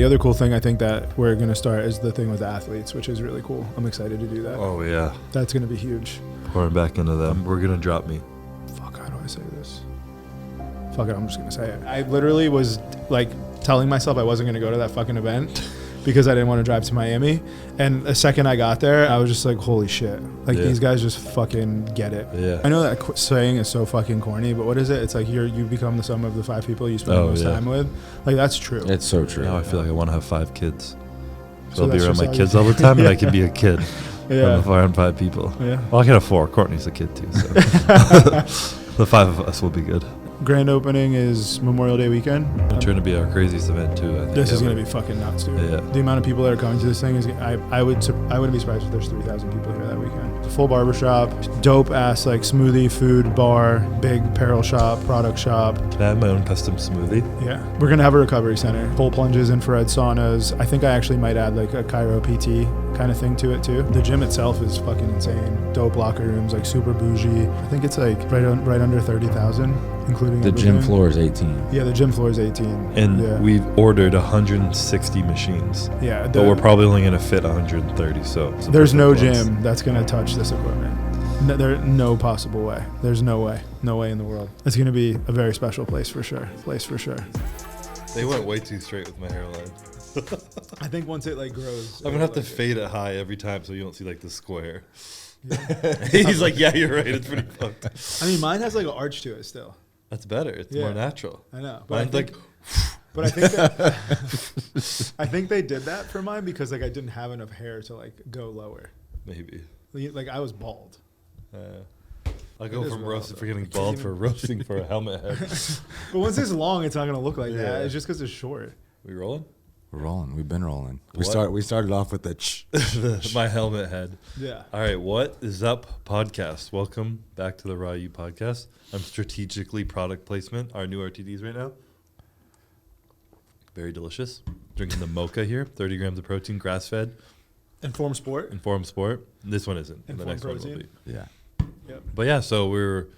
the other cool thing I think that we're going to start is the thing with the athletes, which is really cool. I'm excited to do that. Oh, yeah. That's going to be huge. Pouring back into them. We're going to drop me. Fuck, how do I say this? Fuck it, I'm just going to say it. I literally was like telling myself I wasn't going to go to that fucking event because I didn't want to drive to Miami. And the second I got there, I was just like, holy shit. Like, these guys just fucking get it. Yeah. I know that saying is so fucking corny, but what is it? It's like you become the sum of the 5 people you spend the most time with. Like, that's true. It's so true. Now I feel like I want to have 5 kids. So I'll be around just my kids all the time, and I can be a kid. Yeah. If I have 5 people. Yeah. Well, I can have 4. Courtney's a kid, too. So. The 5 of us will be good. Grand opening is Memorial Day weekend. It's trying to be our craziest event, too. I think. This is going to be fucking nuts, dude. Yeah. The amount of people that are coming to this thing is, I wouldn't be surprised if there's 3,000 people here that weekend. It's a full barbershop, dope ass like smoothie, food, bar, big apparel shop, product shop. Can I have my own custom smoothie? Yeah. We're going to have a recovery center, full plunges, infrared saunas. I think I actually might add like a Chiro PT kind of thing to it too. The gym itself is fucking insane. Dope locker rooms, like super bougie. I think it's like right under 30,000, including The everything. gym floor is 18. Yeah, the gym floor is 18. And we've ordered 160 machines. Yeah. But we're probably only going to fit 130, so. There's no gym that's going to touch this equipment. No possible way. There's no way. No way in the world. It's going to be a very special place for sure. They went way too straight with my hairline. I think once it like grows. I'm going to have to fade it high every time so you don't see like the square. Yeah. He's like, yeah, you're right. It's pretty fucked. I mean, mine has like an arch to it still. That's better. It's more natural. I know. But Mine's like... But I think that I think they did that for mine because like I didn't have enough hair to like go lower. Maybe. Like I was bald. I'll go from roasting for getting bald for roasting for a helmet head. But once it's long, it's not gonna look like that. It's just because it's short. We rolling? We're rolling. We've been rolling. What? We started off with the my helmet head. Yeah. All right. What is up, podcast? Welcome back to the Raw U podcast. I'm strategically product placement our new RTDs right now. Very delicious. Drinking the mocha here. 30 grams of protein, grass fed. Informed Sport. This one isn't. The next Protein. one will be. Yeah. Yep. But yeah, so we're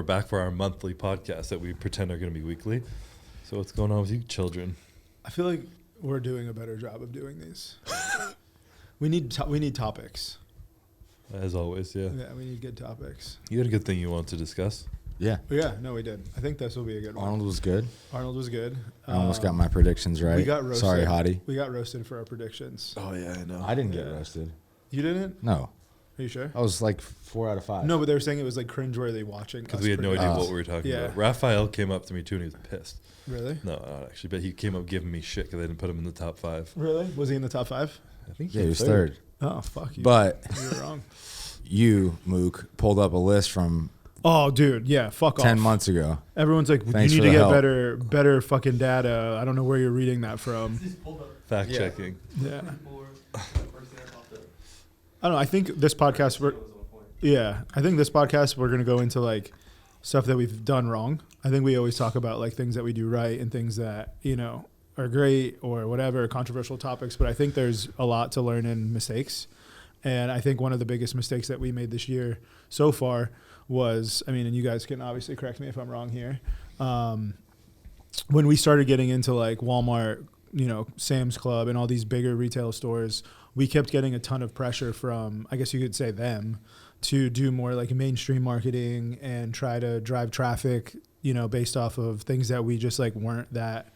back for our monthly podcast that we pretend are going to be weekly. So what's going on with you children? I feel like we're doing a better job of doing these. we need topics. As always, yeah. Yeah, we need good topics. You had a good thing you wanted to discuss. Yeah. Yeah, no, we did. I think this will be a good one. Arnold was good. Arnold was good. I almost got my predictions right. We got roasted. Sorry, Hottie. We got roasted for our predictions. Oh, yeah, I know. I didn't get roasted. You didn't? No. Are you sure? I was like 4 out of 5. No, but they were saying it was like cringeworthy watching. Because we had no idea what we were talking about. Raphael came up to me too and he was pissed. Really? No, not actually. But he came up giving me shit because I didn't put him in the top 5. Really? Was he in the top 5? I think he was third. Oh, fuck you. But you were wrong. You, Mook, pulled up a list from oh, dude, yeah, fuck off. 10 months ago. Everyone's like, Thanks you need to for the get help. better fucking data. I don't know where you're reading that from. Fact checking. Yeah. I don't know. I think this podcast, we're going to go into like stuff that we've done wrong. I think we always talk about like things that we do right and things that, you know, are great or whatever, controversial topics. But I think there's a lot to learn in mistakes. And I think one of the biggest mistakes that we made this year so far was, I mean, and you guys can obviously correct me if I'm wrong here. When we started getting into like Walmart, you know, Sam's Club and all these bigger retail stores, we kept getting a ton of pressure from, I guess you could say them, to do more like mainstream marketing and try to drive traffic, you know, based off of things that we just like weren't that,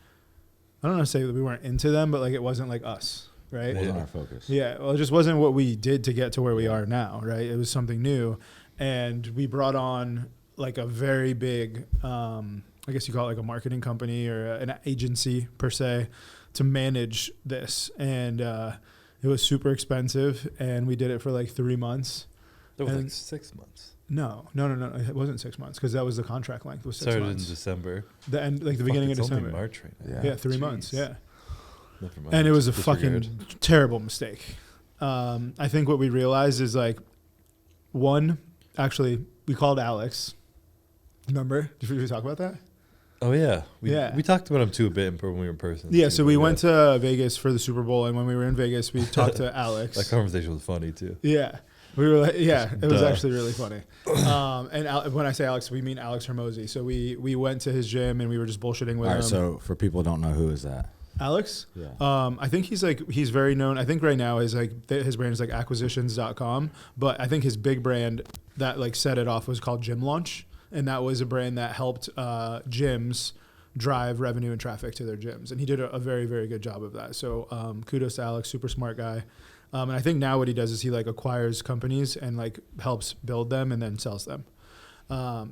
I don't want to say that we weren't into them, but like it wasn't like us, right? It wasn't our focus. Yeah, well, it just wasn't what we did to get to where we are now, right? It was something new. And we brought on like a very big, I guess you call it like a marketing company or an agency per se to manage this. And it was super expensive. And we did it for like 3 months. That was like 6 months. No. It wasn't 6 months because that was the contract length was 6 Started months. in December. The end, like the beginning of December. Only March right now. Yeah, 3 months. Yeah. Never mind. And it was a fucking terrible mistake. I think what we realized is like, one, actually, we called Alex. Remember? Did we talk about that? Oh, yeah. Yeah. We talked about him too a bit when we were in person. Yeah, so we went to Vegas for the Super Bowl, and when we were in Vegas, we talked to Alex. That conversation was funny too. Yeah. We were like, yeah, it was actually really funny. And when I say Alex, we mean Alex Hermosi. So we went to his gym, and we were just bullshitting with him. All right, so for people who don't know, who is that? Alex? Yeah. I think he's very known. I think right now his brand is like acquisitions.com, but I think his big brand that like set it off was called Gym Launch, and that was a brand that helped gyms drive revenue and traffic to their gyms, and he did a very, very good job of that. So kudos to Alex, super smart guy. And I think now what he does is he like acquires companies and like helps build them and then sells them.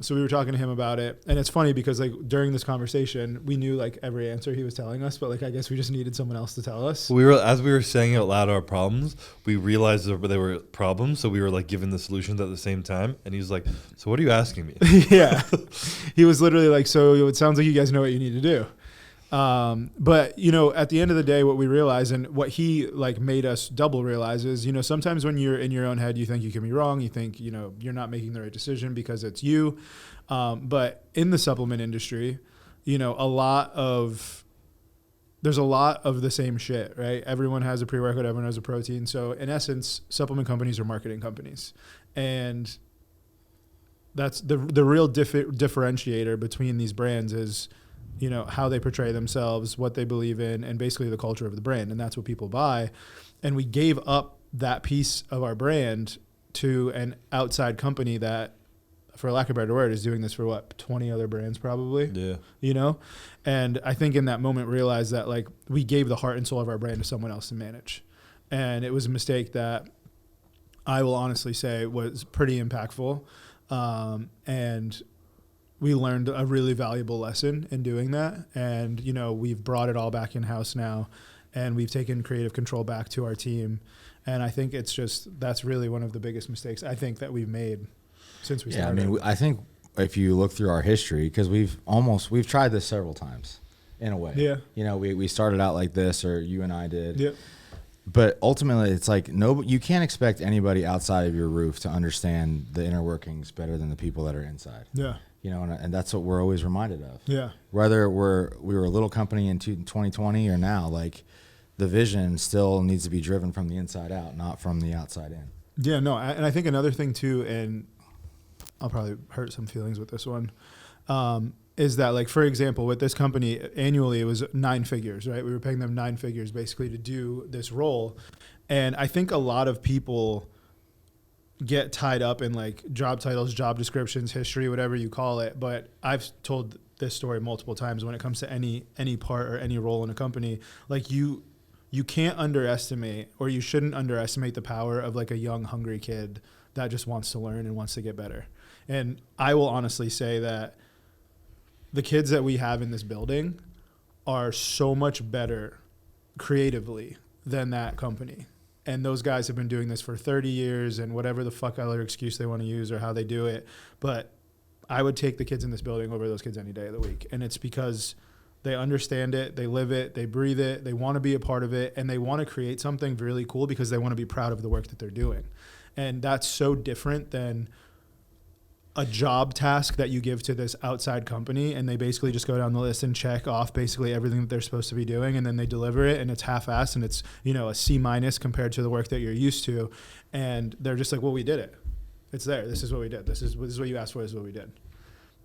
So we were talking to him about it, and it's funny because like during this conversation, we knew like every answer he was telling us, but like I guess we just needed someone else to tell us. As we were saying out loud our problems, we realized that they were problems, so we were like giving the solutions at the same time. And he was like, "So what are you asking me?" Yeah, he was literally like, "So it sounds like you guys know what you need to do." But you know, at the end of the day, what we realize and what he like made us double realize is, you know, sometimes when you're in your own head, you think you can be wrong. You think, you know, you're not making the right decision because it's you. But in the supplement industry, you know, there's a lot of the same shit, right? Everyone has a pre-workout, everyone has a protein. So in essence, supplement companies are marketing companies. And that's the real differentiator between these brands is, you know, how they portray themselves, what they believe in, and basically the culture of the brand. And that's what people buy. And we gave up that piece of our brand to an outside company that, for lack of a better word, is doing this for what, 20 other brands probably? Yeah. You know? And I think in that moment realized that like we gave the heart and soul of our brand to someone else to manage. And it was a mistake that I will honestly say was pretty impactful. And we learned a really valuable lesson in doing that. And, you know, we've brought it all back in-house now, and we've taken creative control back to our team. And I think that's really one of the biggest mistakes I think that we've made since we started. I mean, I think if you look through our history, because we've tried this several times in a way. Yeah. You know, we started out like this, or you and I did. Yeah. But ultimately, it's like you can't expect anybody outside of your roof to understand the inner workings better than the people that are inside. Yeah. You know, and that's what we're always reminded of. Yeah. Whether we were a little company in 2020 or now, like the vision still needs to be driven from the inside out, not from the outside in. Yeah, no, and I think another thing too, and I'll probably hurt some feelings with this one, is that like, for example, with this company, annually it was 9 figures, right? We were paying them 9 figures basically to do this role. And I think a lot of people get tied up in like job titles, job descriptions, history, whatever you call it. But I've told this story multiple times when it comes to any part or any role in a company. Like you can't underestimate, or you shouldn't underestimate, the power of like a young, hungry kid that just wants to learn and wants to get better. And I will honestly say that the kids that we have in this building are so much better creatively than that company. And those guys have been doing this for 30 years and whatever the fuck other excuse they want to use or how they do it. But I would take the kids in this building over those kids any day of the week. And it's because they understand it, they live it, they breathe it, they want to be a part of it, and they want to create something really cool because they want to be proud of the work that they're doing. And that's so different than a job task that you give to this outside company, and they basically just go down the list and check off basically everything that they're supposed to be doing, and then they deliver it, and it's half-assed, and it's, you know, a C- compared to the work that you're used to, and they're just like, well, we did it. It's there. This is what we did. This is what you asked for. This is what we did.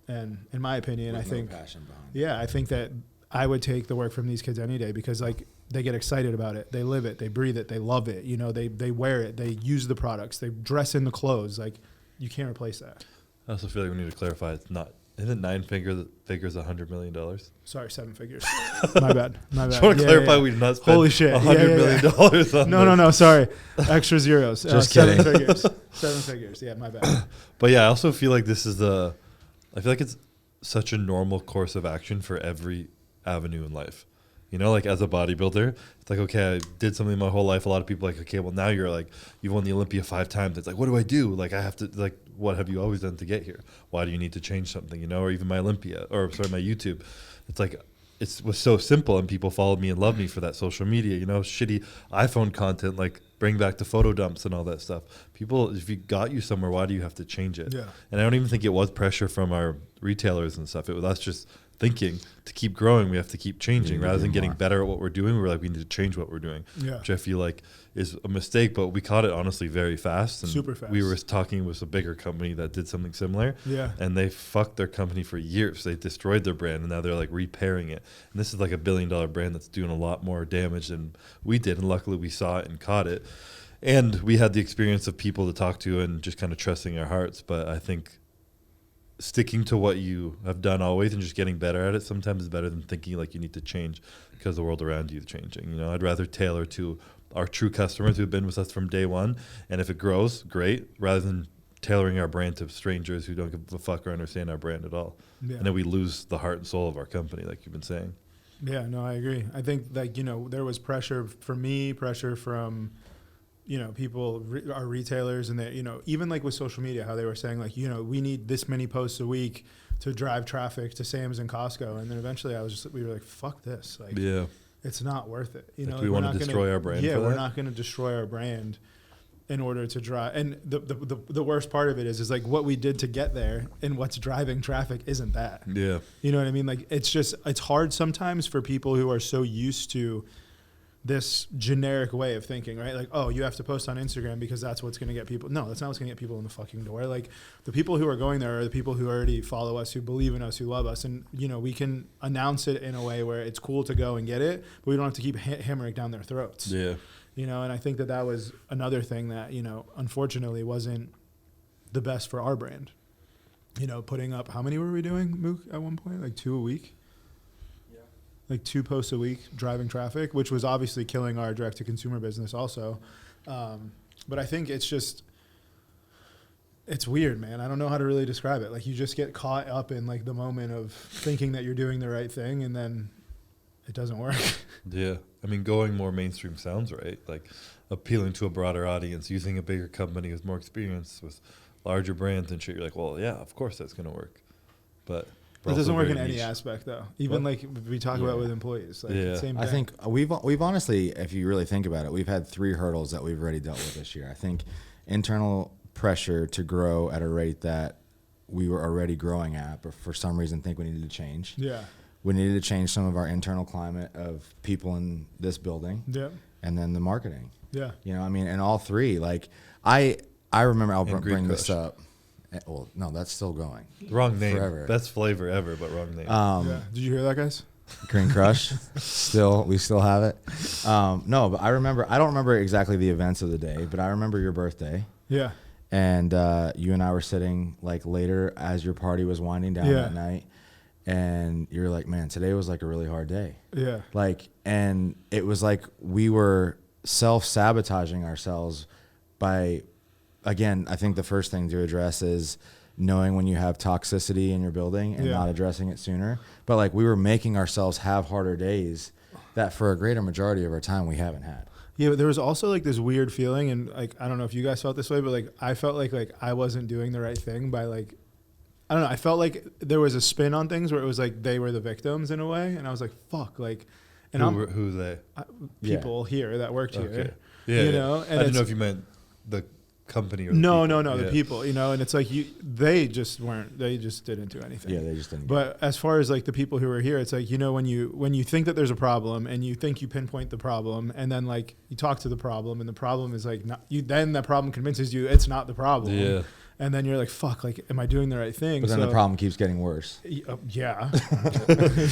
And in my opinion, With I think, passion behind it. yeah, I think that I would take the work from these kids any day because like they get excited about it. They live it. They breathe it. They love it. You know, they wear it. They use the products. They dress in the clothes. Like you can't replace that. I also feel like we need to clarify it's not. Isn't 9 figures $100 million? Sorry, 7 figures. My bad. Just want to clarify we did not spend Holy shit. $100 million on No, this. no, sorry. Extra zeros. Just 7 kidding. figures. 7 figures. Yeah, my bad. But yeah, I also feel like I feel like it's such a normal course of action for every avenue in life. You know, like as a bodybuilder, it's like, okay, I did something my whole life. A lot of people are like, okay, well now you're like, you've won the Olympia 5 times. It's like, what do I do? Like I have to, like, what have you always done to get here? Why do you need to change something? You know, or even my my YouTube. It's like, it was so simple and people followed me and loved me for that social media, you know, shitty iPhone content, like bring back the photo dumps and all that stuff. People, if you got you somewhere, why do you have to change it? Yeah. And I don't even think it was pressure from our retailers and stuff. It was us just thinking to keep growing, we have to keep changing rather than getting more. better at what we're doing. We're like, we need to change what we're doing, Yeah. which I feel like is a mistake, but we caught it honestly very fast. And Super fast. we were talking with a bigger company that did something similar, Yeah. and they fucked their company for years. They destroyed their brand, and now they're like repairing it. And this is like $1 billion brand that's doing a lot more damage than we did. And luckily we saw it and caught it. And we had the experience of people to talk to and just kind of trusting our hearts. But I think sticking to what you have done always and just getting better at it sometimes is better than thinking like you need to change because the world around you is changing. You know, I'd rather tailor to our true customers who've been with us from day one, and if it grows, great, rather than tailoring our brand to strangers who don't give a fuck or understand our brand at all. Yeah. And then we lose the heart and soul of our company, like you've been saying. Yeah, no, I agree. I think like, you know, there was pressure for me, pressure from, you know, people, our retailers, and they, you know, even like with social media, how they were saying like, you know, we need this many posts a week to drive traffic to Sam's and Costco. And then eventually we were like, fuck this. Like, Yeah. it's not worth it. You Like, know, we we're wanna not destroy our brand Yeah, for we're that? not going to destroy our brand in order to drive. And the worst part of it is like what we did to get there and what's driving traffic isn't that. Yeah. You know what I mean? Like, it's hard sometimes for people who are so used to this generic way of thinking, right? Like, oh, you have to post on Instagram because that's what's going to get people. No, that's not what's going to get people in the fucking door. Like, the people who are going there are the people who already follow us, who believe in us, who love us. And, you know, we can announce it in a way where it's cool to go and get it, but we don't have to keep hammering down their throats. Yeah. You know, and I think that was another thing that, you know, unfortunately wasn't the best for our brand. You know, putting up, how many were we doing, Mook, at one point? Like 2 a week? Like 2 posts a week driving traffic, which was obviously killing our direct to consumer business also. But I think it's weird, man. I don't know how to really describe it. Like, you just get caught up in like the moment of thinking that you're doing the right thing, and then it doesn't work. Yeah. I mean, going more mainstream sounds right. Like appealing to a broader audience, using a bigger company with more experience, with larger brands and shit. You're like, well, yeah, of course that's going to work. But It doesn't work in very any niche. aspect, though. Even What? like we talk about with employees. Like, Yeah. same thing. I think we've honestly, if you really think about it, we've had 3 hurdles that we've already dealt with this year. I think internal pressure to grow at a rate that we were already growing at, but for some reason think we needed to change. Yeah. We needed to change some of our internal climate of people in this building, Yeah. and then the marketing. Yeah. You know, I mean, and all 3. Like, I remember, I'll And Green bring this Crush. up. Well, no, that's still going. Wrong name. Forever. Best flavor ever, but wrong name. Yeah. Did you hear that, guys? Green Crush, we still have it. No, but I don't remember exactly the events of the day, but I remember your birthday, Yeah. and you and I were sitting like later as your party was winding down Yeah. that night, and you're like, man, today was like a really hard day. Yeah. Like, and it was like we were self-sabotaging ourselves by, again, I think the first thing to address is knowing when you have toxicity in your building and Yeah. not addressing it sooner. But like, we were making ourselves have harder days that for a greater majority of our time we haven't had. Yeah, but there was also like this weird feeling, and like, I don't know if you guys felt this way, but like I felt like I wasn't doing the right thing by like, I don't know. I felt like there was a spin on things where it was like they were the victims in a way, and I was like, fuck, like, and Who they? people here that worked here. Okay. Yeah. You yeah. know, and I didn't know it's- if you meant the company or the No, people. no, the Yeah. people, you know, and it's like they just didn't do anything. Yeah, they just didn't. But as far as like the people who are here, it's like, you know, when you think that there's a problem and you think you pinpoint the problem, and then like you talk to the problem, and the problem is like not you, then that problem convinces you it's not the problem. Yeah. And then you're like, fuck, like, am I doing the right thing? But then the problem keeps getting worse. Yeah.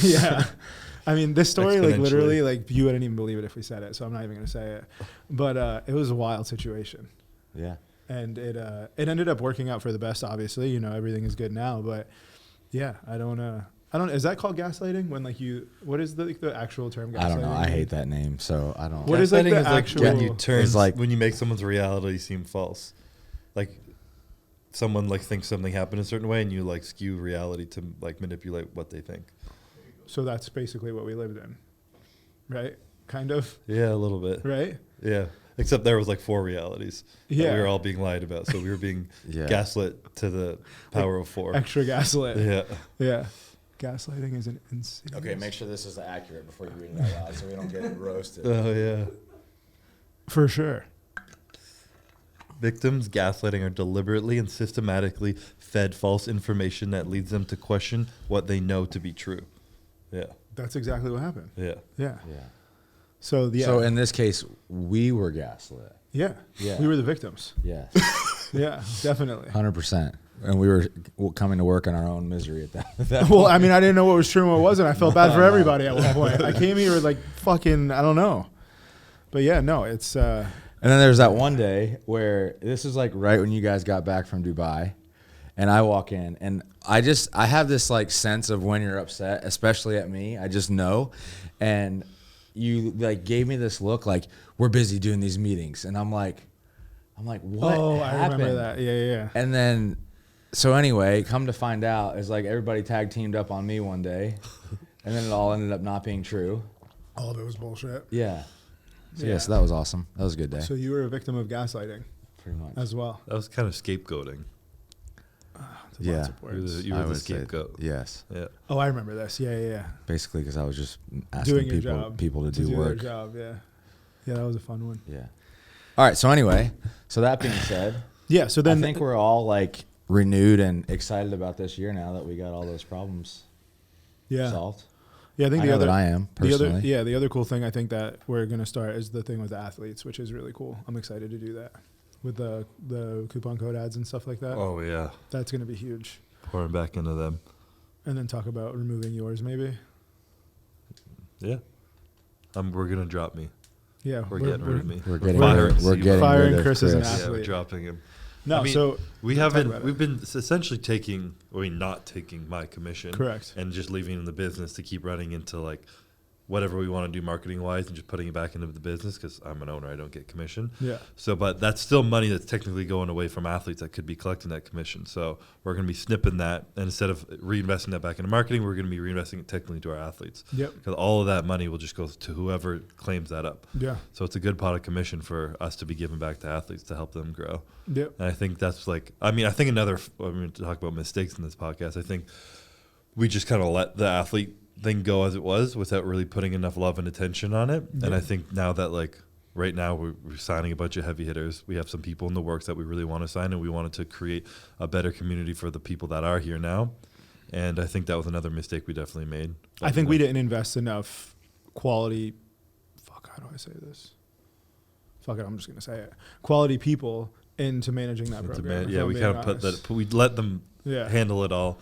Yeah. I mean, this story, like, Exponentially. literally, like, you wouldn't even believe it if we said it, so I'm not even going to say it. But it was a wild situation. Yeah. And it ended up working out for the best, obviously. You know, everything is good now. But, yeah, I don't, is that called gaslighting? When, like, what is the actual term gaslighting? I don't know. I hate that name, so I don't. What is, like, Gaslighting the is actual- when you turn, It's like- when you make someone's reality seem false. Like, someone like thinks something happened a certain way, and you like skew reality to like manipulate what they think. So that's basically what we lived in, right? Kind of, Yeah, a little bit. right? Yeah, except there was like 4 realities. that Yeah. we were all being lied about, so we were being Yeah. gaslit to the power of 4. Extra gaslit. Yeah. Yeah. Gaslighting is an insane. Okay, make sure this is accurate before you read it out loud, so we don't get roasted. Oh yeah. For sure. Victims gaslighting are deliberately and systematically fed false information that leads them to question what they know to be true. Yeah. That's exactly what happened. Yeah. Yeah. Yeah. So So in this case, we were gaslit. yeah, Yeah. we were the victims. Yes. Yeah, definitely. 100%. And we were coming to work in our own misery at that. Well, I mean, I didn't know what was true and what wasn't. I felt bad for everybody at one point. I came here like fucking, I don't know. But yeah, no, it's. And then there's that one day where this is like right when you guys got back from Dubai, and I walk in and I have this like sense of when you're upset, especially at me. I just know. And you like gave me this look like we're busy doing these meetings, and I'm like, what? Oh, I happened? remember that. Yeah. And then, so anyway, come to find out, it's like everybody tag teamed up on me one day, and then it all ended up not being true. All of it was bullshit. Yeah. So, Yeah. so that was awesome. That was a good day. So you were a victim of gaslighting Pretty much. as well. That was kind of scapegoating. It's a Yeah. lots of words. You were I the would say scapegoat. yes. Yeah. Oh, I remember this. Yeah. Basically, because I was just asking Doing your job. people to do their work. job. Yeah. Yeah, that was a fun one. Yeah. All right. So anyway, so that being said, Yeah. So then I think we're all like renewed and excited about this year now that we got all those problems solved. Yeah, I think I the know other that I am personally. the other cool thing I think that we're gonna start is the thing with the athletes, which is really cool. I'm excited to do that with the coupon code ads and stuff like that. Oh yeah. That's gonna be huge. Pouring back into them. And then talk about removing yours, maybe. Yeah. We're gonna drop me. Yeah, We're getting rid of me. We're getting firing we're Steve. getting Firing rid of Chris as an Chris. athlete. Yeah, we're dropping him. No, I mean, so we talk haven't. about it. We've been essentially not taking my commission. Correct. And just leaving the business to keep running into like whatever we want to do marketing wise, and just putting it back into the business because I'm an owner. I don't get commission. Yeah. So, but that's still money that's technically going away from athletes that could be collecting that commission. So we're going to be snipping that, and instead of reinvesting that back into marketing, we're going to be reinvesting it technically to our athletes. Yep. Because all of that money will just go to whoever claims that up. Yeah. So it's a good pot of commission for us to be giving back to athletes to help them grow. Yep. And I think that's like, I mean, I think another, I mean, to talk about mistakes in this podcast, I think we just kind of let the athlete thing go as it was without really putting enough love and attention on it. Yeah. And I think now that like right now we're signing a bunch of heavy hitters, we have some people in the works that we really want to sign, and we wanted to create a better community for the people that are here now. And I think that was another mistake we definitely made. I think we didn't invest enough quality. Fuck, how do I say this? Fuck it, I'm just gonna say it. Quality people into managing that program. if I'm we being kind of put honest. that, we let them Yeah. handle it all,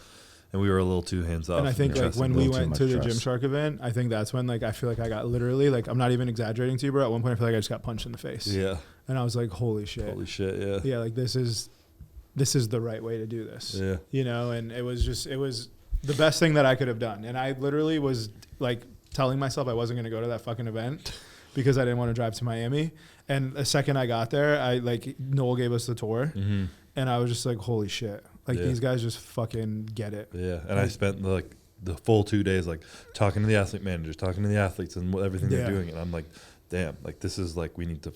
and we were a little too hands off. And I think like trusting when them. we little too went much to the trust. Gymshark event, I think that's when like I feel like I got literally like I'm not even exaggerating to you, bro. At one point I feel like I just got punched in the face. Yeah. And I was like, holy shit. Holy shit, yeah. Yeah, like this is the right way to do this. Yeah. You know, and it was the best thing that I could have done. And I literally was like telling myself I wasn't going to go to that fucking event because I didn't want to drive to Miami. And the second I got there, Noel gave us the tour, Mm-hmm. and I was just like, holy shit. Like Yeah. these guys just fucking get it. Yeah, and I spent like the full 2 days like talking to the athlete managers, talking to the athletes, and everything Yeah. they're doing. And I'm like, damn, like this is like we need to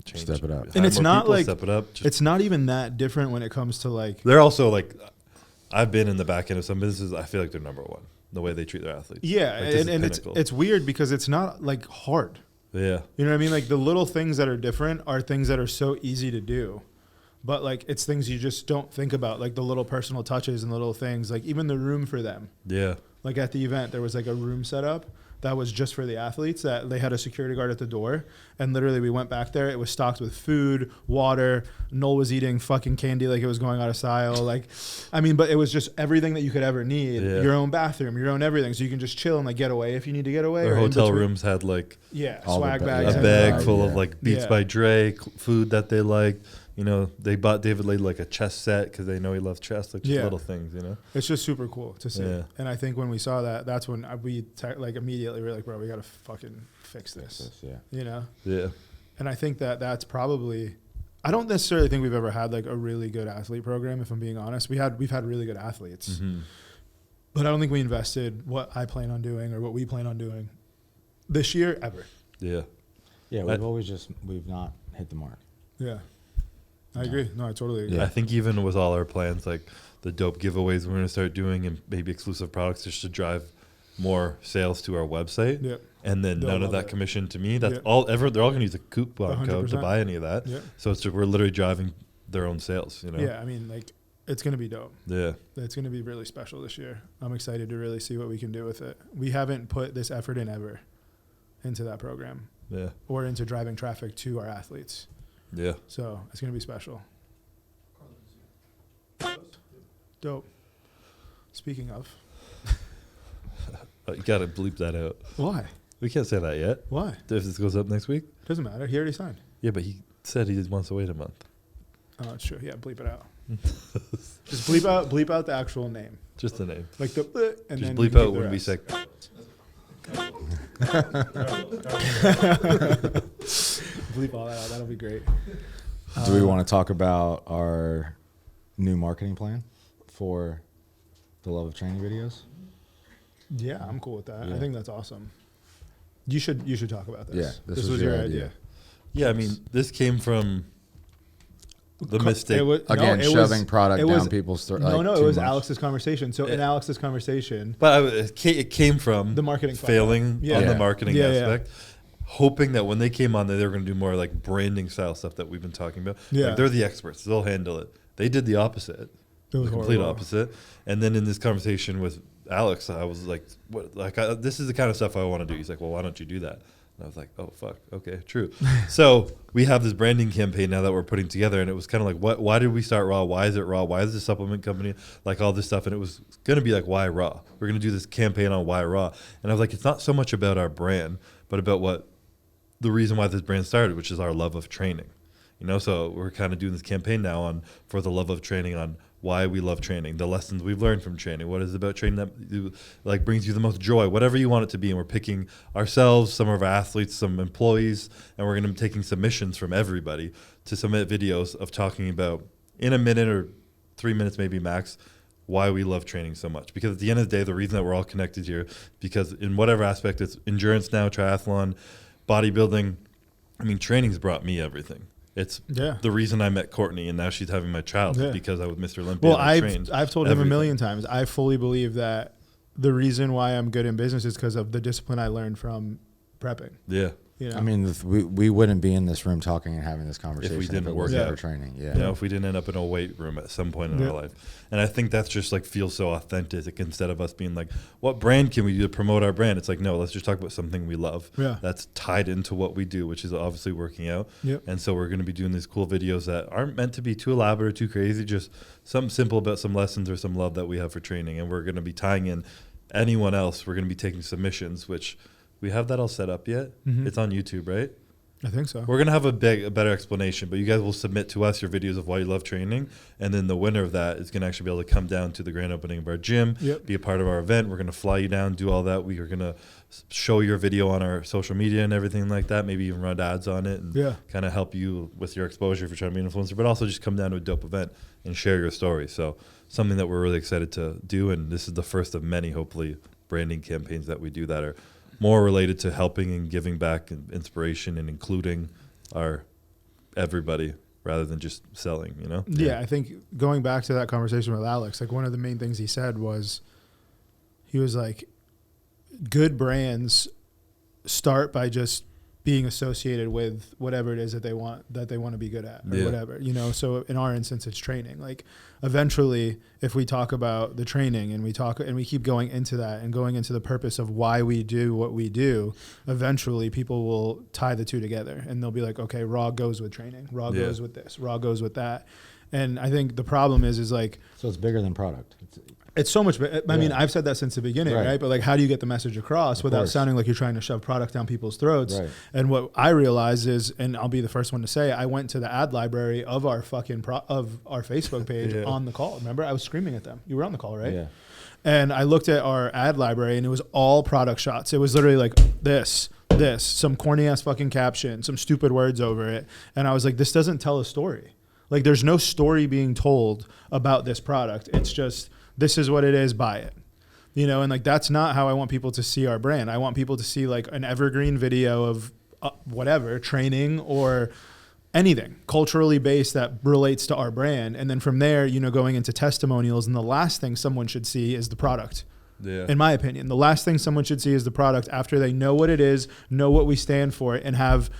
change. Step it up. Hire And it's more not people, like- step it up. Just, It's not even that different when it comes to like, they're also like, I've been in the back end of some businesses. I feel like they're number one the way they treat their athletes. yeah. Like, this is and it's pinnacle. it's weird because it's not like hard. Yeah, You know what I mean? Like the little things that are different are things that are so easy to do. But like it's things you just don't think about, like the little personal touches and the little things, like even the room for them. yeah, Like at the event, there was like a room set up that was just for the athletes, that they had a security guard at the door. And literally we went back there. It was stocked with food, water. Noel was eating fucking candy like it was going out of style. Like, I mean, but it was just everything that you could ever need. Yeah. Your own bathroom, your own everything. So you can just chill and like get away if you need to get away. their or in hotel between. rooms had like Yeah, All the swag ba- bags. a Yeah. bag everywhere. full Yeah. of like Beats Yeah. by Dre food that they liked. You know, they bought David Lade like a chess set because they know he loves chess. Like just Yeah. little things, you know. It's just super cool to see. Yeah. And I think when we saw that, that's when like immediately were like, bro, we got to fucking fix this, Yeah. you know? Yeah, And I think that that's probably, I don't necessarily think we've ever had like a really good athlete program, if I'm being honest. We've had really good athletes, mm-hmm. but I don't think we invested what I plan on doing or what we plan on doing this year ever. yeah. Yeah, we've not hit the mark. Yeah. I agree. No, I totally agree. Yeah. I think even with all our plans, like the dope giveaways we're going to start doing and maybe exclusive products just to drive more sales to our website. Yep. And then They'll none of love that it. commission to me. That's Yep. they're all going to use a coupon code to 100%. buy any of that. Yep. So we're literally driving their own sales, you know? Yeah. I mean, like, It's going to be dope. Yeah. It's going to be really special this year. I'm excited to really see what we can do with it. We haven't put this effort in ever into that program. Yeah. Or into driving traffic to our athletes. Yeah. So it's going to be special. Dope. Speaking of. You got to bleep that out. Why? We can't say that yet. Why? If this goes up next week? Doesn't matter. He already signed. Yeah, but he said he just wants to wait a month. Oh, it's true. Yeah, bleep it out. Just bleep out the actual name. Just the name. Like the and Just then bleep you out keep the when we rest. say. Bleep all that out. That'll be great. Do we want to talk about our new marketing plan for the Love of Training videos? Yeah, I'm cool with that. Yeah. I think that's awesome. You should talk about this. Yeah, this was your idea. Yeah, I mean, this came from the mistake. Again, shoving product down people's throats. No, it was Alex's conversation. So in Alex's conversation, But it came from the marketing failing on Yeah. the marketing Yeah, aspect. Hoping that when they came on, they were going to do more like branding style stuff that we've been talking about. Yeah. Like, they're the experts. They'll handle it. They did the opposite. It was The complete horrible. opposite. And then in this conversation with Alex, I was like, "What? This is the kind of stuff I want to do." He's like, "Well, why don't you do that?" And I was like, "Oh, fuck. Okay, true." So we have this branding campaign now that we're putting together, and it was kind of like, "What? Why did we start Raw? Why is it Raw? Why is the supplement company like all this stuff?" And it was going to be like, "Why Raw?" We're going to do this campaign on why Raw, and I was like, "It's not so much about our brand, but about what the reason why this brand started, which is our love of training." You know, so we're kind of doing this campaign now on for the love of training, on why we love training, the lessons we've learned from training, what is it about training that like brings you the most joy, whatever you want it to be. And we're picking ourselves, some of our athletes, some employees, and we're going to be taking submissions from everybody to submit videos of talking about in a minute or 3 minutes, maybe max, why we love training so much. Because at the end of the day, the reason that we're all connected here, because in whatever aspect, it's endurance now, triathlon, bodybuilding. I mean, training's brought me everything. It's the reason I met Courtney, and now she's having my child because I was Mr. Olympia. Well, trained I've told him a million times. I fully believe that the reason why I'm good in business is because of the discipline I learned from prepping. Yeah. You know? I mean, we wouldn't be in this room talking and having this conversation if we didn't it work wasn't out for training. Yeah. You know, if we didn't end up in a weight room at some point in our life. And I think that's just like feels so authentic instead of us being like, what brand can we do to promote our brand? It's like, no, let's just talk about something we love. Yeah. That's tied into what we do, which is obviously working out. Yep. And so we're going to be doing these cool videos that aren't meant to be too elaborate or too crazy, just something simple about some lessons or some love that we have for training. And we're going to be tying in anyone else. We're going to be taking submissions, which we have that all set up yet. Mhm. It's on YouTube, right? I think so. We're going to have a better explanation, but you guys will submit to us your videos of why you love training, and then the winner of that is going to actually be able to come down to the grand opening of our gym, be a part of our event. We're going to fly you down, do all that. We are going to show your video on our social media and everything like that, maybe even run ads on it and kind of help you with your exposure if you're trying to be an influencer, but also just come down to a dope event and share your story. So something that we're really excited to do, and this is the first of many, hopefully, branding campaigns that we do that are more related to helping and giving back and inspiration and including our everybody rather than just selling, you know? Yeah, I think going back to that conversation with Alex, like one of the main things he said was, he was like, good brands start by just being associated with whatever it is that they want to be good at or whatever, you know? So in our instance, it's training. Like eventually, if we talk about the training and we keep going into that and going into the purpose of why we do what we do, eventually people will tie the two together and they'll be like, okay, Raw goes with training. Raw goes with this. Raw goes with that. And I think the problem is like, so it's bigger than product. It's so much. I mean, I've said that since the beginning, right? But like, how do you get the message across without sounding like you're trying to shove product down people's throats? Right. And what I realized is, and I'll be the first one to say, I went to the ad library of our of our Facebook page on the call. Remember, I was screaming at them. You were on the call, right? Yeah. And I looked at our ad library, and it was all product shots. It was literally like this, some corny ass fucking caption, some stupid words over it, and I was like, this doesn't tell a story. Like, there's no story being told about this product. It's just, this is what it is, buy it. You know, and like, that's not how I want people to see our brand. I want people to see like an evergreen video of whatever, training or anything culturally based that relates to our brand. And then from there, you know, going into testimonials, and the last thing someone should see is the product. Yeah. In my opinion, the last thing someone should see is the product after they know what it is, know what we stand for, and have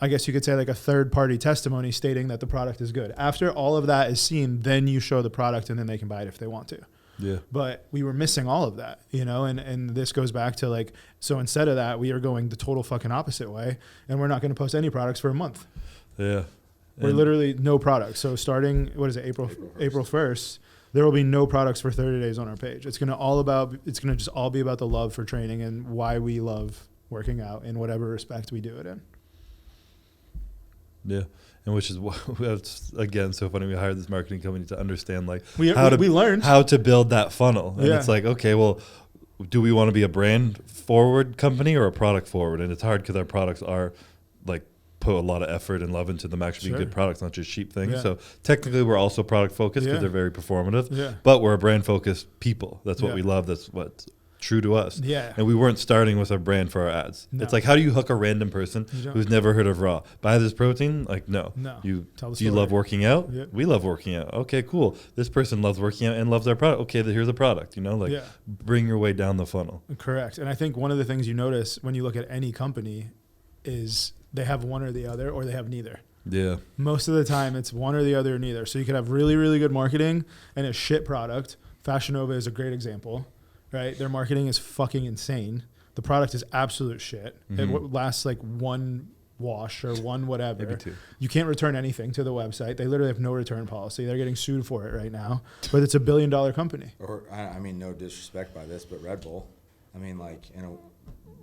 I guess you could say like a third party testimony stating that the product is good. After all of that is seen, then you show the product and then they can buy it if they want to. Yeah. But we were missing all of that, you know, and this goes back to like, so instead of that, we are going the total fucking opposite way, and we're not going to post any products for a month. Yeah. We're literally no products. So starting, what is it, April 1st, there will be no products for 30 days on our page. It's going to just all be about the love for training and why we love working out in whatever respect we do it in. Yeah. And which is that's again so funny. We hired this marketing company to understand like We learned how to build that funnel. And Yeah. it's like, okay, well, do we want to be a brand forward company or a product forward? And it's hard because our products are like put a lot of effort and love into them actually being Sure. good products, not just cheap things. Yeah. So technically we're also product focused because Yeah. they're very performative, Yeah. but we're a brand focused people. That's what Yeah. we love. That's what's true to us. Yeah. And we weren't starting with a brand for our ads. No. It's like, how do you hook a random person You don't. who's never heard of Raw? Buy this protein? Like, no. No. You Tell the do you story. love working out? Yep. We love working out. Okay, cool. This person loves working out and loves our product. Okay, here's a product. You know, like Yeah. bring your way down the funnel. Correct. And I think one of the things you notice when you look at any company is they have one or the other, or they have neither. Yeah. Most of the time it's one or the other or neither. So you could have really, really good marketing and a shit product. Fashion Nova is a great example, right? Their marketing is fucking insane. The product is absolute shit. It lasts like one wash or one whatever. Maybe two. You can't return anything to the website. They literally have no return policy. They're getting sued for it right now, but it's $1 billion company. Or I mean, no disrespect by this, but Red Bull. I mean, like, you know,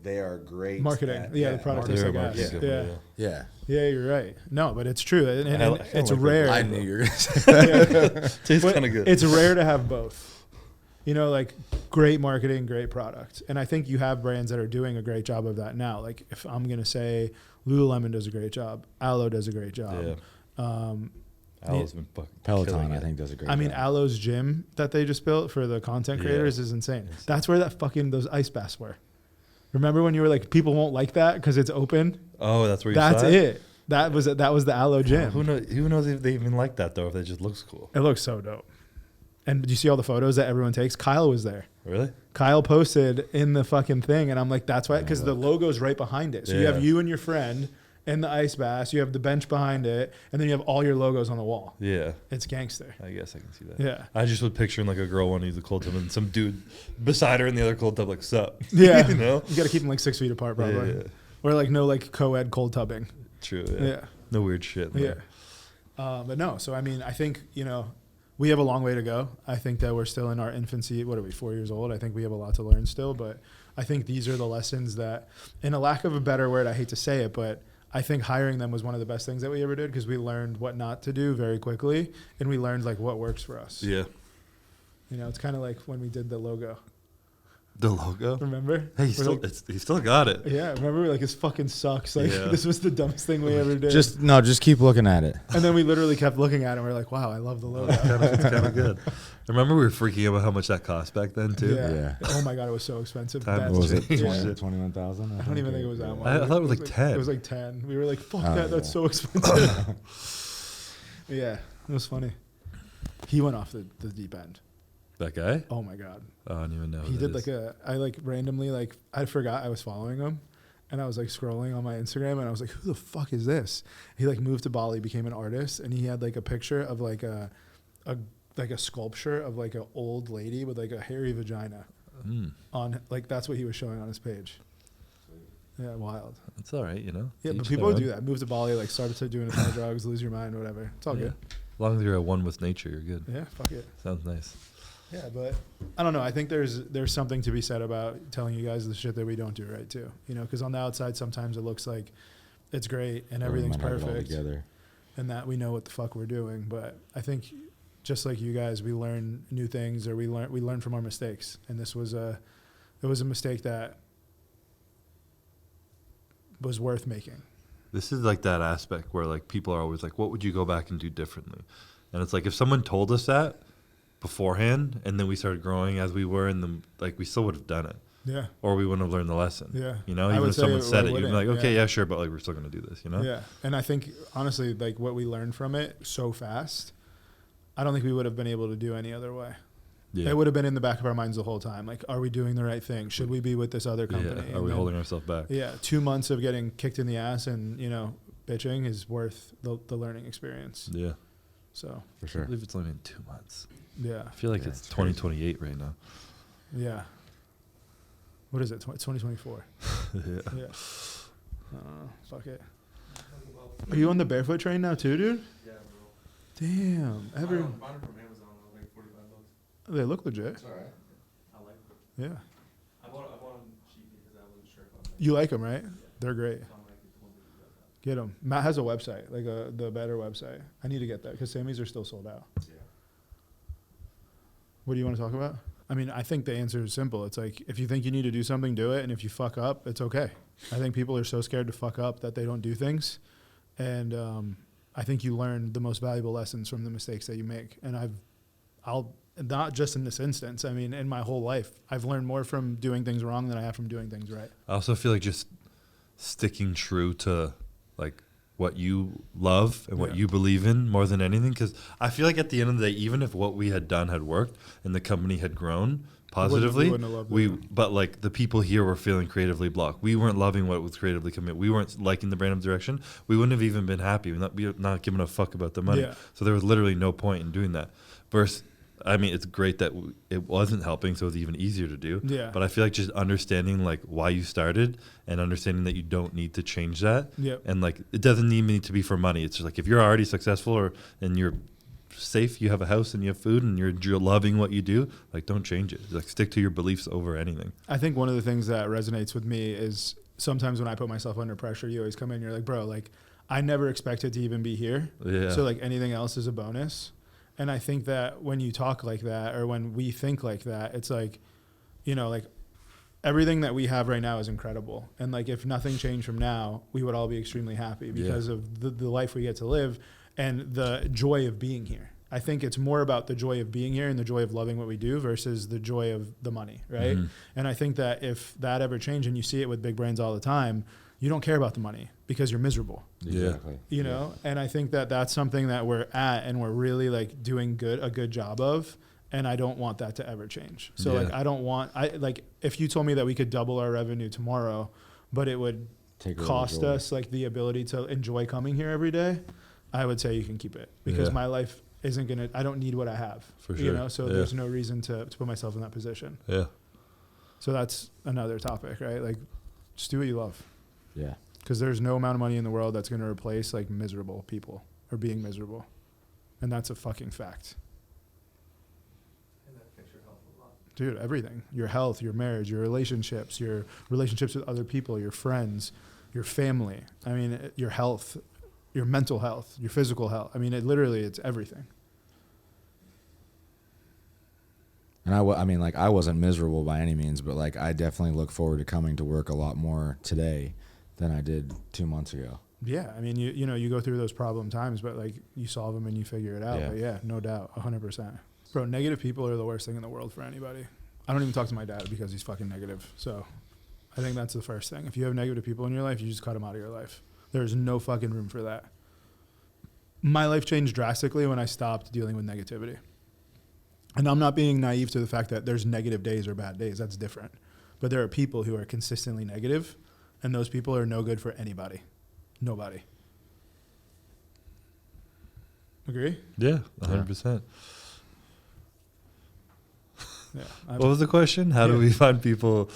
they are great Marketing. at- Yeah, the product marketing. is like marketing ass. company, Yeah. Yeah. Yeah, you're right. No, but it's true. And I like it's Red Bull. rare. I knew you were going to say that. Tastes But kind of good. It's rare to have both. You know, like great marketing, great product. And I think you have brands that are doing a great job of that now. Like if I'm going to say Lululemon does a great job, Aloe does a great job. Aloe's been fucking Peloton, killing I it. think, does a great I mean, job. Aloe's gym that they just built for the content Yeah. creators is insane. That's where that fucking those ice baths were. Remember when you were like, people won't like that because it's open? Oh, that's where you That's saw it. That was the Aloe gym. Who knows if they even like that though? If it just looks cool. It looks so dope. And do you see all the photos that everyone takes? Kyle was there. Really? Kyle posted in the fucking thing, and I'm like, that's why, because the logo's right behind it. So you have Yeah. you and your friend in the ice bath. You have the bench behind it, and then you have all your logos on the wall. Yeah. It's gangster. I guess I can see that. Yeah. I just was picturing like a girl wanting to use a cold tub and some dude beside her in the other cold tub like, sup? Yeah. You know? You got to keep them like 6 feet apart, probably. Yeah. Or like no like co-ed cold tubbing. True. Yeah. No weird shit. in Yeah. there. But no, so I mean, I think, you know, we have a long way to go. I think that we're still in our infancy. What are we, 4 years old? I think we have a lot to learn still, but I think these are the lessons that, in a lack of a better word, I hate to say it, but I think hiring them was one of the best things that we ever did because we learned what not to do very quickly, and we learned like what works for us. Yeah. You know, it's kind of like when we did the logo. The logo. Remember? Hey, We're like, he still got it. yeah, remember? We're like, this fucking sucks. Like, Yeah. this was the dumbest thing we ever did. Just keep looking at it. And then we literally kept looking at it, and we're like, wow, I love the logo. It's kind of good. Remember we were freaking about how much that cost back then too. Yeah. Oh my god, it was so expensive. Time That's What was it? yeah. 21,000? I don't even think it was that much. I thought it was like 10. It was like 10. We were like, fuck Oh, that. That's yeah. so expensive. Yeah, it was funny. He went off the deep end. That guy? Oh my god. Oh, I don't even know. He did like I like randomly like I forgot I was following him, and I was like scrolling on my Instagram, and I was like, who the fuck is this? He like moved to Bali, became an artist, and he had like a picture of like a sculpture of like an old lady with like a hairy vagina on like that's what he was showing on his page. Yeah, wild. It's all right, you know. Yeah, but Each people their do own. that. Move to Bali, like started to doing a ton of drugs, lose your mind, whatever. It's all Yeah. good. As long as you're at one with nature, you're good. Yeah, fuck it. Sounds nice. Yeah, but I don't know. I think there's something to be said about telling you guys the shit that we don't do right too. You know, because on the outside sometimes it looks like it's great and everything's perfect, Together. and that we know what the fuck we're doing. But I think just like you guys, we learn new things, or we learn from our mistakes. And this was it was a mistake that was worth making. This is like that aspect where like people are always like, what would you go back and do differently? And it's like if someone told us that beforehand and then we started growing as we were, and then like we still would have done it. Yeah. Or we wouldn't have learned the lesson. Yeah. You know, I even would if say someone it said it, you'd be wouldn't, like, okay, yeah. yeah, sure, but like we're still gonna do this, you know? Yeah. And I think honestly, like what we learned from it so fast, I don't think we would have been able to do any other way. Yeah. It would have been in the back of our minds the whole time. Like, are we doing the right thing? Should we be with this other company? Yeah. Are And we then, holding ourselves back? Yeah. 2 months of getting kicked in the ass and, you know, bitching is worth the learning experience. Yeah. So For I sure. believe it's only in 2 months. yeah, I feel like Yeah, it's it's crazy. 2028 right now. yeah. What is it? 2024. Yeah. Yeah. Fuck it. Are you on the barefoot train now too, dude? Yeah, bro. Damn. Mine from Amazon was like $45. They look legit. It's all right. I like it. Yeah. I bought them cheap because I wasn't sure if I was You like them, right? They're great. so I'm gonna get the ones that you guys have. Get them. Matt has a website, like the Better website. I need to get that because Sammy's are still sold out. Yeah. What do you want to talk about? I mean, I think the answer is simple. It's like, if you think you need to do something, do it. And if you fuck up, it's okay. I think people are so scared to fuck up that they don't do things. And I think you learn the most valuable lessons from the mistakes that you make. And I'll not just in this instance. I mean, in my whole life, I've learned more from doing things wrong than I have from doing things right. I also feel like just sticking true to like what you love and what Yeah. you believe in more than anything. Because I feel like at the end of the day, even if what we had done had worked and the company had grown positively, wouldn't have loved it. but like the people here were feeling creatively blocked. We weren't loving what was creatively committed. We weren't liking the brand of direction. We wouldn't have even been happy. We're not giving a fuck about the money. Yeah. So there was literally no point in doing that. Versus, I mean, it's great that it wasn't helping, so it's even easier to do. Yeah. But I feel like just understanding like why you started and understanding that you don't need to change that. Yep. And like it doesn't even need to be for money. It's just like if you're already successful and you're safe, you have a house and you have food and you're loving what you do, like don't change it. Like stick to your beliefs over anything. I think one of the things that resonates with me is sometimes when I put myself under pressure, you always come in, you're like, bro, like I never expected to even be here. Yeah. So like anything else is a bonus. And I think that when you talk like that, or when we think like that, it's like, you know, like everything that we have right now is incredible. And like, if nothing changed from now, we would all be extremely happy because of the life we get to live and the joy of being here. I think it's more about the joy of being here and the joy of loving what we do versus the joy of the money, right? Mhm. And I think that if that ever changed, and you see it with big brands all the time, you don't care about the money because you're miserable. Yeah. Exactly. You know, and I think that that's something that we're at and we're really like doing a good job of. And I don't want that to ever change. So Yeah. like, like if you told me that we could double our revenue tomorrow, but it would Take away cost the joy. us like the ability to enjoy coming here every day, I would say you can keep it because Yeah. my life isn't going to, I don't need what I have, For you sure. know? So Yeah. there's no reason to put myself in that position. Yeah. So that's another topic, right? Like just do what you love. Yeah. Because there's no amount of money in the world that's going to replace like miserable people or being miserable. And that's a fucking fact. And that affects your health a lot. Dude, everything. Your health, your marriage, your relationships with other people, your friends, your family. I mean, your health, your mental health, your physical health. I mean, it's everything. And I mean, like, I wasn't miserable by any means, but like, I definitely look forward to coming to work a lot more today than I did 2 months ago. Yeah. I mean, you know, you go through those problem times, but like you solve them and you figure it out. Yeah. But yeah, no doubt. 100%. Bro, negative people are the worst thing in the world for anybody. I don't even talk to my dad because he's fucking negative. So I think that's the first thing. If you have negative people in your life, you just cut them out of your life. There's no fucking room for that. My life changed drastically when I stopped dealing with negativity. And I'm not being naive to the fact that there's negative days or bad days. That's different. But there are people who are consistently negative, and those people are no good for anybody. Nobody. Agree? Yeah. 100%. Yeah. What was the question? How do Yeah. we find people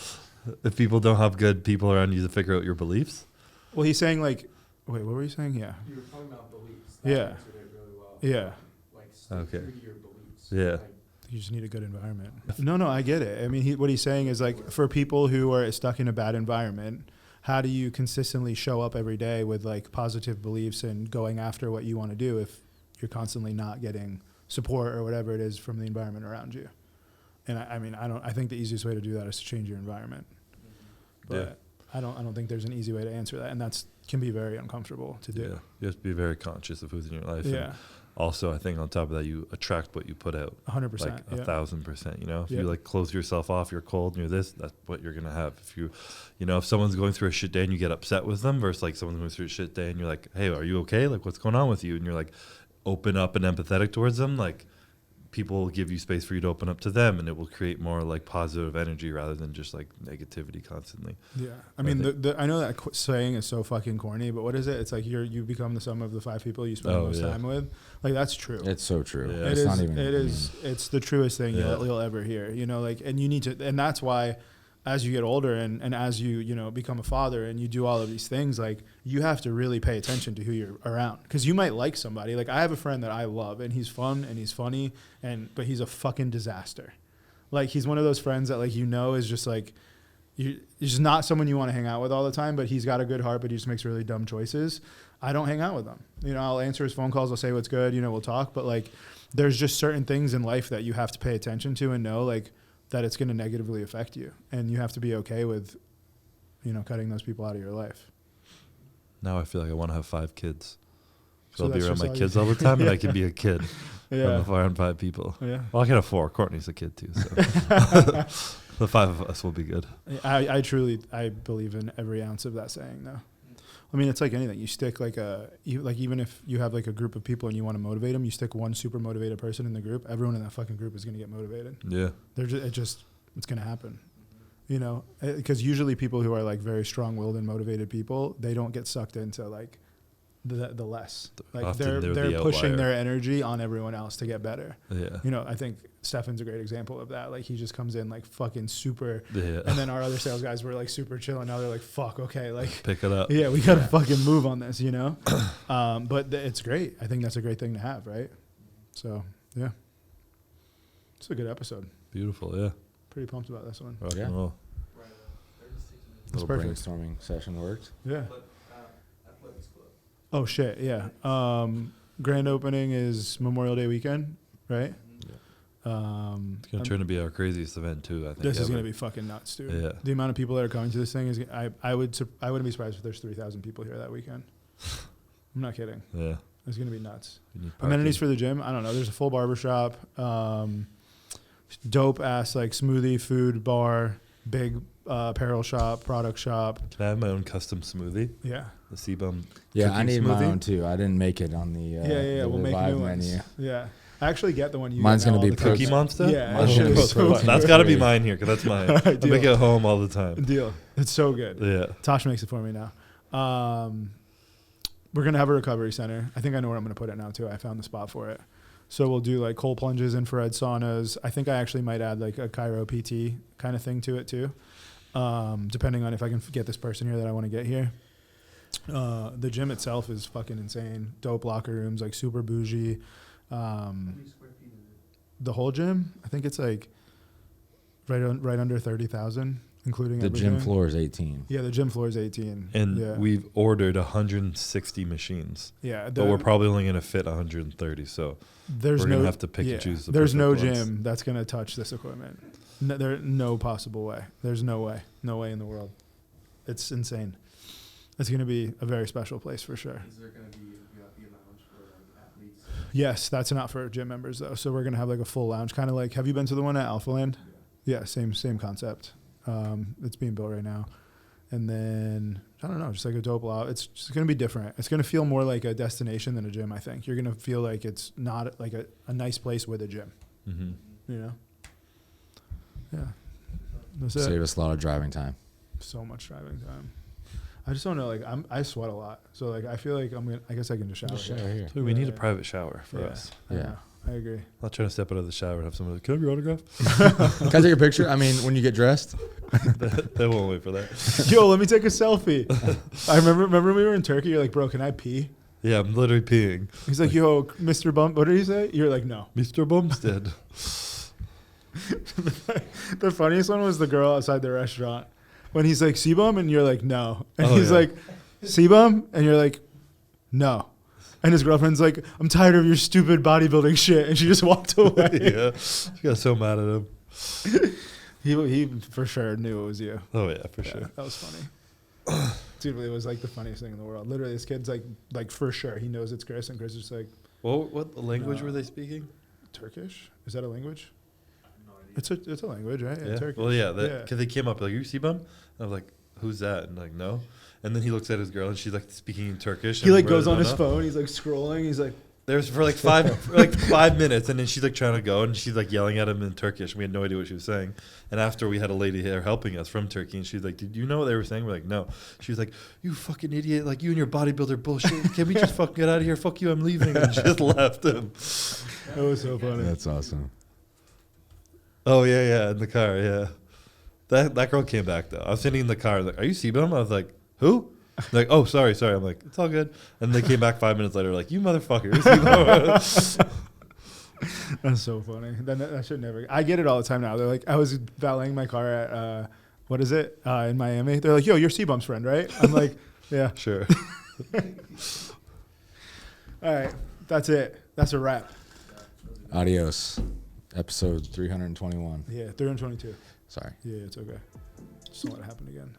if people don't have good people around you to figure out your beliefs? Well, he's saying like, wait, what were you saying? Yeah. You were talking about beliefs. Yeah. Answered it really well. Yeah. Like, stay Okay. true to your beliefs. Yeah. Like, You just need a good environment. No, I get it. I mean, what he's saying is like for people who are stuck in a bad environment, how do you consistently show up every day with like positive beliefs and going after what you want to do if you're constantly not getting support or whatever it is from the environment around you? And I think the easiest way to do that is to change your environment. But I don't think there's an easy way to answer that, and that's can be very uncomfortable to do. Yeah. You have to be very conscious of who's in your life. Yeah, And also, I think on top of that, you attract what you put out. 100%. Like Yeah. 1,000%. You know, if Yeah. you like close yourself off, you're cold, and you're this, that's what you're gonna have. If if someone's going through a shit day and you get upset with them, versus like someone's going through a shit day and you're like, hey, are you okay? Like, what's going on with you? And you're like, open up and empathetic towards them. Like, people will give you space for you to open up to them, and it will create more like positive energy rather than just like negativity constantly. Yeah, I mean, I know that saying is so fucking corny, but what is it? It's like you become the sum of the 5 people you spend the most time with. Like that's true. It's so true. Yeah. It's It not is. even. It is. It's the truest thing Yeah. you'll ever hear. You know, like, and you need to, and that's why, as you get older and as you know become a father and you do all of these things, like you have to really pay attention to who you're around, because you might like somebody. Like I have a friend that I love and he's fun and he's funny but he's a fucking disaster. Like he's one of those friends that like is just like he's just not someone you want to hang out with all the time, but he's got a good heart, but he just makes really dumb choices. I don't hang out with him. You know, I'll answer his phone calls, I'll say what's good, you know, we'll talk, but like there's just certain things in life that you have to pay attention to and know like that it's going to negatively affect you, and you have to be okay with, you know, cutting those people out of your life. Now I feel like I want to have 5 kids. So So I'll be that's around just my all kids you- all the time, and I can be a kid. Yeah. Around 5 people. Yeah. Well, I can have 4. Courtney's a kid too, so the 5 of us will be good. I truly believe in every ounce of that saying though. I mean, it's like anything. You stick like even if you have like a group of people and you want to motivate them, you stick one super motivated person in the group, everyone in that fucking group is going to get motivated. Yeah. It's going to happen. You know, because usually people who are like very strong-willed and motivated people, they don't get sucked into like the less. Like Often they're they're the pushing outlier. their energy on everyone else to get better. Yeah. You know, I think Stefan's a great example of that. Like he just comes in like fucking super, Yeah. and then our other sales guys were like super chill, and now they're like, fuck, okay, like Pick it up. yeah, we gotta fucking move on this, you know. But it's great. I think that's a great thing to have, right? So yeah, it's a good episode. Beautiful. Yeah. Pretty pumped about this one. Rock Yeah. and roll. Right, 36 minutes. That's Little perfect. brainstorming session worked. Yeah. But, Athletics Club. Oh shit. Yeah. Grand opening is Memorial Day weekend, right? It's gonna turn to be our craziest event too. I think This is ever. gonna be fucking nuts, dude. Yeah. The amount of people that are coming to this thing is. I wouldn't be surprised if there's 3,000 people here that weekend. I'm not kidding. Yeah. It's gonna be nuts. We need Amenities parking. for the gym. I don't know. There's a full barber shop. Dope ass like smoothie food bar. Big apparel shop. Product shop. Can I have my own custom smoothie? Yeah. The Sebum. Yeah, I cookie need smoothie? my own too. I didn't make it on the Yeah. the We'll make Revive new ones. menu. Yeah. I actually get the one you. Mine's get now gonna be all the Cookie time. Monster? Yeah, Mine's shit gonna be is so protein. That's good. got to be mine here, because that's mine. I Deal. make it at home all the time. Deal. It's so good. Yeah. Tosh makes it for me now. We're going to have a recovery center. I think I know where I'm going to put it now, too. I found the spot for it. So we'll do like cold plunges, infrared saunas. I think I actually might add like a Chiro PT kind of thing to it, too, depending on if I can get this person here that I want to get here. The gym itself is fucking insane. Dope locker rooms, like super bougie. How many square feet is it? The whole gym, I think it's like right under 30,000, including The everything. gym floor is 18. Yeah, the gym floor is 18. And yeah. we've ordered 160 machines, Yeah, but we're probably only going to fit 130. So there's we're no gonna have to pick and choose the There's no perfect ones. gym that's gonna touch this equipment. No possible way. There's no way in the world. It's insane. It's gonna be a very special place for sure. Is there going to be a VIP lounge for like athletes? Yes, that's not for gym members though. So we're gonna have like a full lounge, kind of like. Have you been to the one at Alphaland? Yeah, same concept. It's being built right now, and then I don't know, just like a dope lot. It's just gonna be different. It's gonna feel more like a destination than a gym. I think you're gonna feel like it's not like a nice place with a gym. Mm-hmm. You know? Yeah. That's it. Save us a lot of driving time. So much driving time. I just don't know. Like I sweat a lot, so like I feel like I guess I can just shower. Just here. shower here. Dude, we need a Yeah. private shower for Yeah. us. I Yeah. know. I agree. I'm not trying to step out of the shower and have someone like, can I have your autograph? Can I take a picture? I mean, when you get dressed. They won't wait for that. Yo, let me take a selfie. I remember when we were in Turkey. You're like, bro, can I pee? Yeah, I'm literally peeing. He's like, yo, Mr. Bump. What did he say? You're like, no. Mr. Bumstead. The funniest one was the girl outside the restaurant when he's like, Sebum, and you're like, no. And Oh, he's yeah. like, Sebum, and you're like, no. And his girlfriend's like, I'm tired of your stupid bodybuilding shit, and she just walked away. Yeah. She got so mad at him. He for sure knew it was you. Oh, yeah, for Yeah, sure. that was funny. Dude, it was like the funniest thing in the world. Literally, this kid's like for sure he knows it's Chris, and Chris is just like, What language were they speaking? Turkish? Is that a language? I have no idea. It's a language, right? Yeah. Turkish. Well, yeah. Yeah. Because they came up like, you Sebum? And I was like, who's that? And like, no. And then he looks at his girl and she's like speaking in Turkish. He and like we goes don't on his know. phone. He's like scrolling. He's like, There's for like 5 minutes, and then she's like trying to go, and she's like yelling at him in Turkish. We had no idea what she was saying. And after we had a lady here helping us from Turkey, and she's like, "Did you know what they were saying?" We're like, "No." She was like, "You fucking idiot! Like you and your bodybuilder bullshit. Can we just fucking get out of here? Fuck you! I'm leaving." And she just left him. That was so funny. That's awesome. Oh yeah, in the car, yeah. That girl came back though. I was sitting in the car, like, "Are you Seabum?" I was like, "Who?" Like, "Oh, sorry." I'm like, "It's all good." And they came back 5 minutes later, like, "You motherfucker." That's so funny. Then that should never. I get it all the time now. They're like, I was valeting my car at what is it in Miami? They're like, "Yo, you're Seabum's friend, right?" I'm like, "Yeah." Sure. All right, that's it. That's a wrap. Adios. Episode 321. Yeah, 322. Sorry. Yeah, it's okay. Just don't let it happen again.